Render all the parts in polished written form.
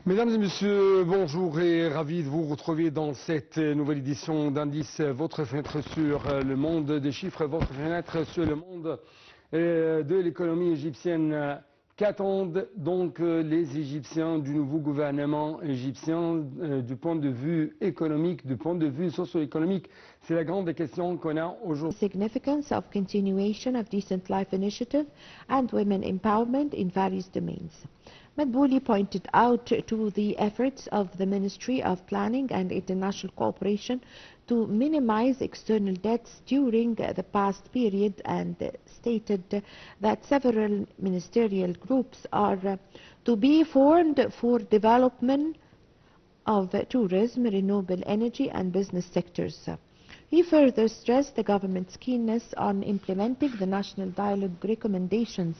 Mesdames et messieurs, bonjour et ravi de vous retrouver dans cette nouvelle édition d'Indice, votre fenêtre sur le monde des chiffres, votre fenêtre sur le monde de l'économie égyptienne. Qu'attendent donc les Égyptiens du nouveau gouvernement égyptien du point de vue économique, du point de vue socio-économique? C'est la grande question qu'on a aujourd'hui. Significance of continuation of Decent Life Initiative and women empowerment in various domains. Madbouli pointed out to the efforts of the Ministry of Planning and International Cooperation to minimize external debts during the past period and stated that several ministerial groups are to be formed for development of tourism, renewable energy and business sectors. He further stressed the government's keenness on implementing the National Dialogue recommendations.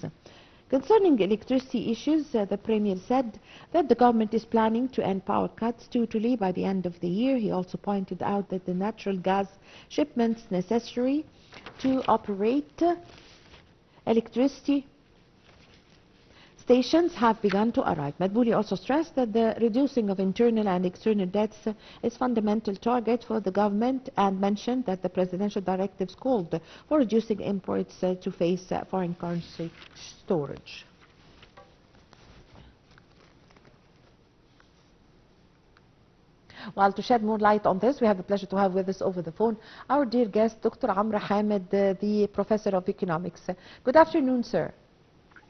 Concerning electricity issues, the Premier said that the government is planning to end power cuts totally by the end of the year. He also pointed out that the natural gas shipments necessary to operate electricity stations have begun to arrive. Madbouli also stressed that the reducing of internal and external debts is a fundamental target for the government and mentioned that the presidential directives called for reducing imports to face foreign currency storage. Well, to shed more light on this, we have the pleasure to have with us over the phone our dear guest, Dr. Amr Hamed, the Professor of Economics. Good afternoon, sir.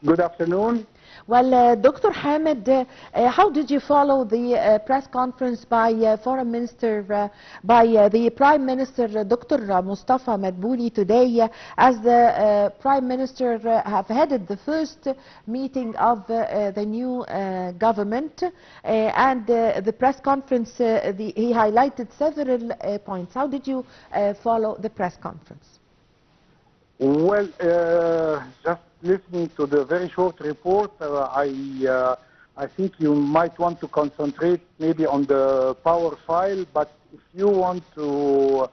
Good afternoon. Well, Dr. Hamed, how did you follow the press conference by Foreign Minister, by the Prime Minister, Dr. Mustafa Madbouli today, as the Prime Minister have headed the first meeting of the new government, and the press conference, he highlighted several points. How did you follow the press conference? Well, just listening to the very short report, I think you might want to concentrate maybe on the power file, but if you want to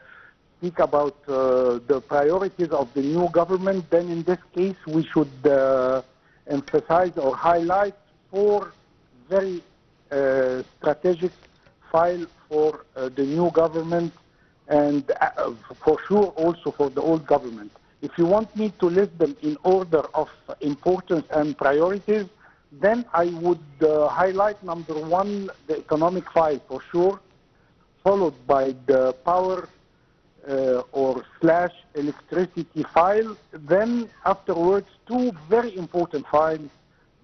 speak about the priorities of the new government, then in this case we should emphasize or highlight four very strategic files for the new government and for sure also for the old government. If you want me to list them in order of importance and priorities, then I would highlight number one, the economic file for sure, followed by the power or slash electricity file. Then afterwards, two very important files,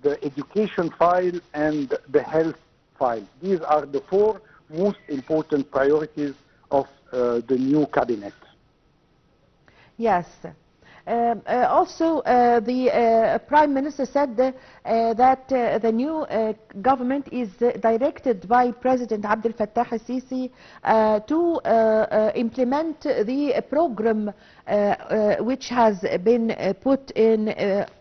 the education file and the health file. These are the four most important priorities of the new cabinet. Yes. Also, the Prime Minister said that the new government is directed by President Abdel Fattah al-Sisi to implement the program which has been put in,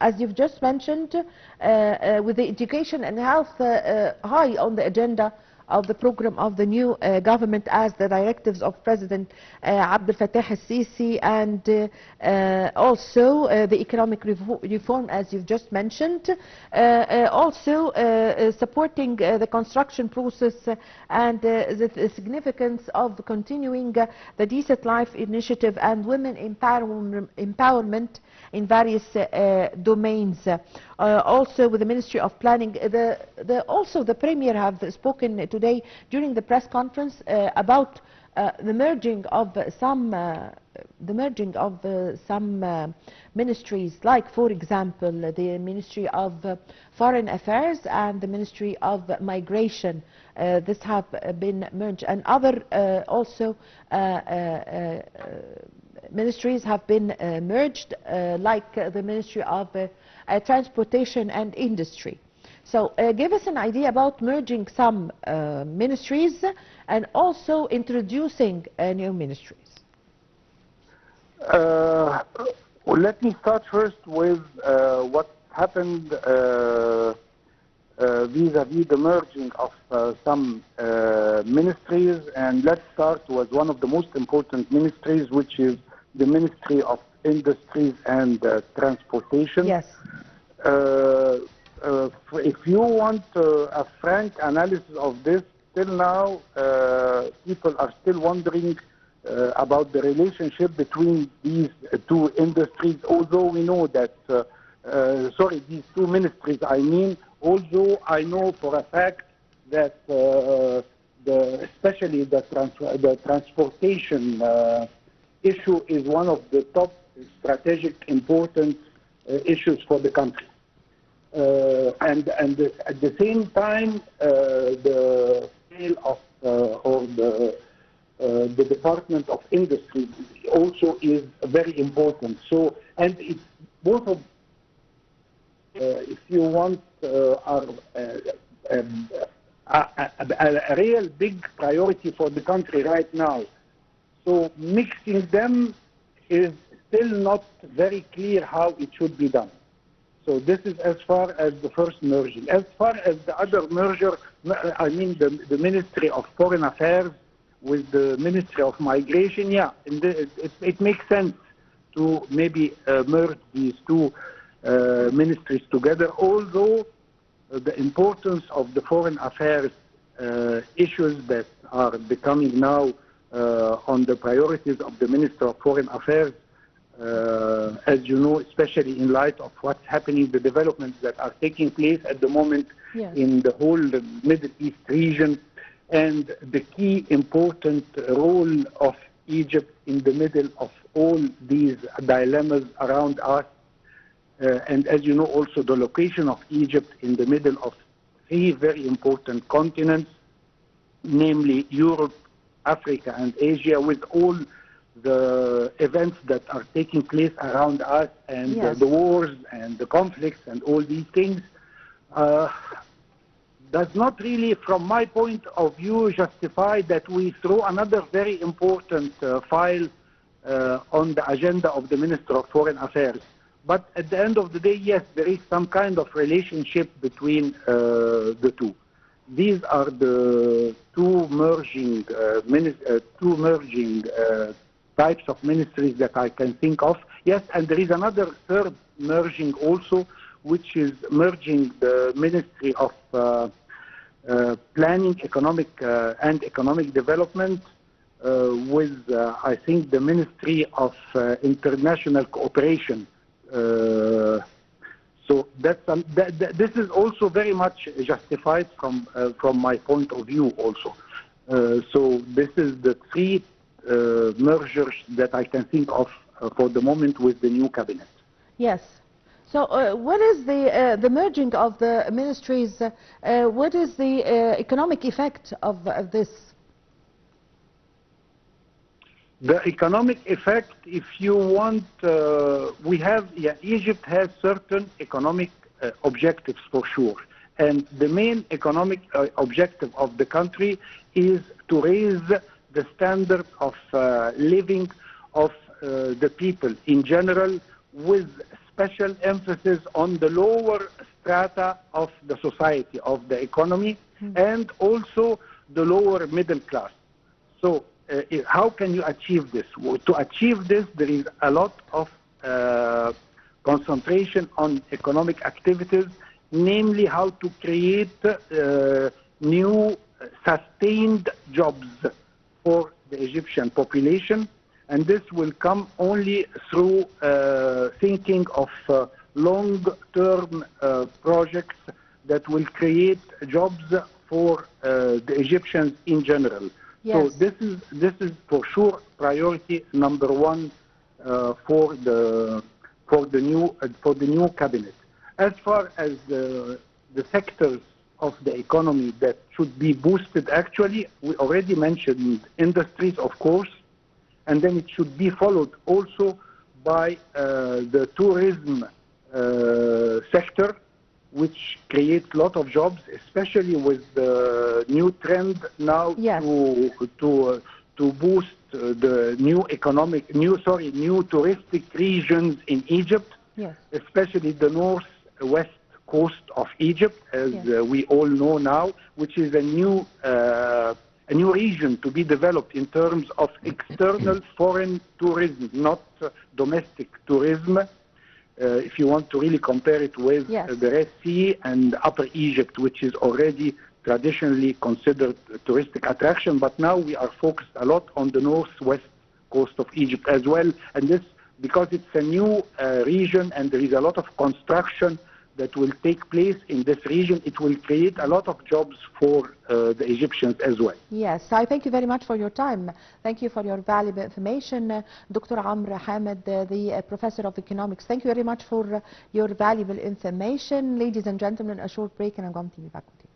as you've just mentioned, with the education and health high on the agenda of the program of the new government as the directives of President Abdel Fattah al-Sisi, and also the economic reform as you've just mentioned, also supporting the construction process and the significance of continuing the Decent Life Initiative and women empowerment in various domains. Also with the Ministry of Planning, also the Premier have spoken today during the press conference about the merging of some ministries, like for example the Ministry of Foreign Affairs and the Ministry of Migration. This have been merged, and other also ministries have been merged, like the Ministry of Transportation and Industry. So give us an idea about merging some ministries and also introducing new ministries. Well, let me start first with what happened vis-à-vis the merging of some ministries, and let's start with one of the most important ministries, which is the Ministry of Industries and Transportation. Yes. if you want a frank analysis of this, till now people are still wondering about the relationship between these two industries, although we know that, sorry, these two ministries, I mean, although I know for a fact that especially the transportation issue is one of the top strategic important issues for the country. And at the same time, the sale of or the Department of Industry also is very important. So, and it's both of, if you want, are a real big priority for the country right now. So mixing them is still not very clear how it should be done. So this is as far as the first merging. As far as the other merger, I mean the Ministry of Foreign Affairs with the Ministry of Migration, yeah, it makes sense to maybe merge these two ministries together, although the importance of the foreign affairs issues that are becoming now on the priorities of the Minister of Foreign Affairs, as you know, especially in light of what's happening, the developments that are taking place at the moment in the whole Middle East region, and the key important role of Egypt in the middle of all these dilemmas around us. And as you know, also the location of Egypt in the middle of three very important continents, namely Europe, Africa, and Asia, with all the events that are taking place around us, and the wars and the conflicts and all these things, does not really, from my point of view, justify that we throw another very important file on the agenda of the Minister of Foreign Affairs. But at the end of the day, yes, there is some kind of relationship between the two. These are the two merging, types of ministries that I can think of. Yes, and there is another third merging also, which is merging the Ministry of Planning, Economic and Economic Development with, I think, the Ministry of International Cooperation. So this is also very much justified from my point of view also. So this is the three mergers that I can think of for the moment with the new cabinet. Yes. So what is the merging of the ministries, what is the economic effect of this? The economic effect, if you want, we have, Egypt has certain economic objectives for sure. And the main economic objective of the country is to raise the standard of living of the people in general, with special emphasis on the lower strata of the society, of the economy, and also the lower middle class. So how can you achieve this? To achieve this, there is a lot of concentration on economic activities, namely how to create new sustained jobs for the Egyptian population. And this will come only through thinking of long-term projects that will create jobs for the Egyptians in general. So this is for sure priority number one for the new cabinet. As far as the sectors of the economy that should be boosted, actually, we already mentioned industries, of course, and then it should be followed also by the tourism sector, which creates a lot of jobs, especially with the new trend now to boost the new new touristic regions in Egypt, especially the northwest coast of Egypt, as we all know now, which is a new region to be developed in terms of external foreign tourism, not domestic tourism. if you want to really compare it with the Red Sea and Upper Egypt, which is already traditionally considered a touristic attraction, but now we are focused a lot on the northwest coast of Egypt as well, and this because it's a new region and there is a lot of construction that will take place in this region. It will create a lot of jobs for the Egyptians as well. Yes, I thank you very much for your time. Thank you for your valuable information. Dr. Amr Hamid, the professor of economics, thank you very much for your valuable information. Ladies and gentlemen, a short break and I'm going to be back with you.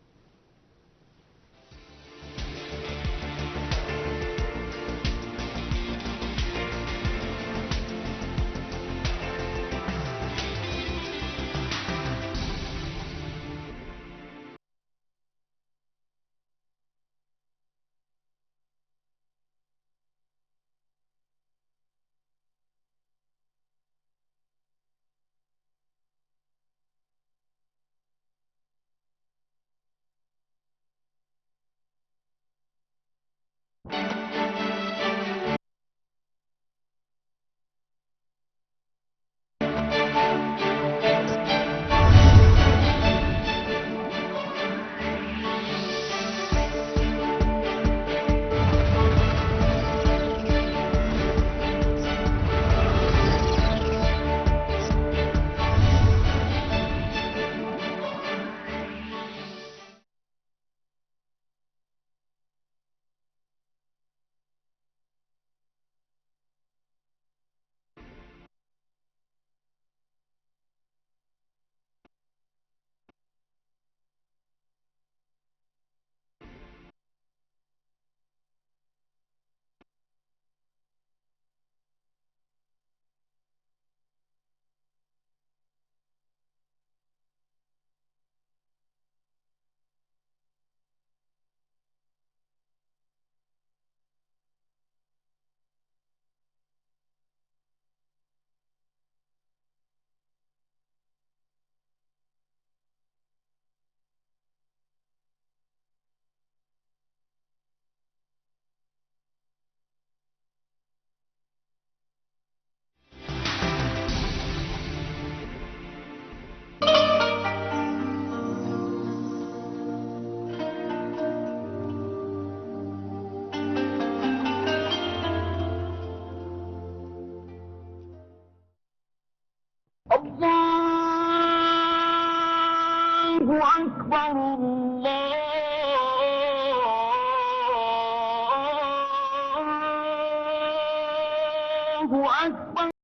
الله أكبر الله أكبر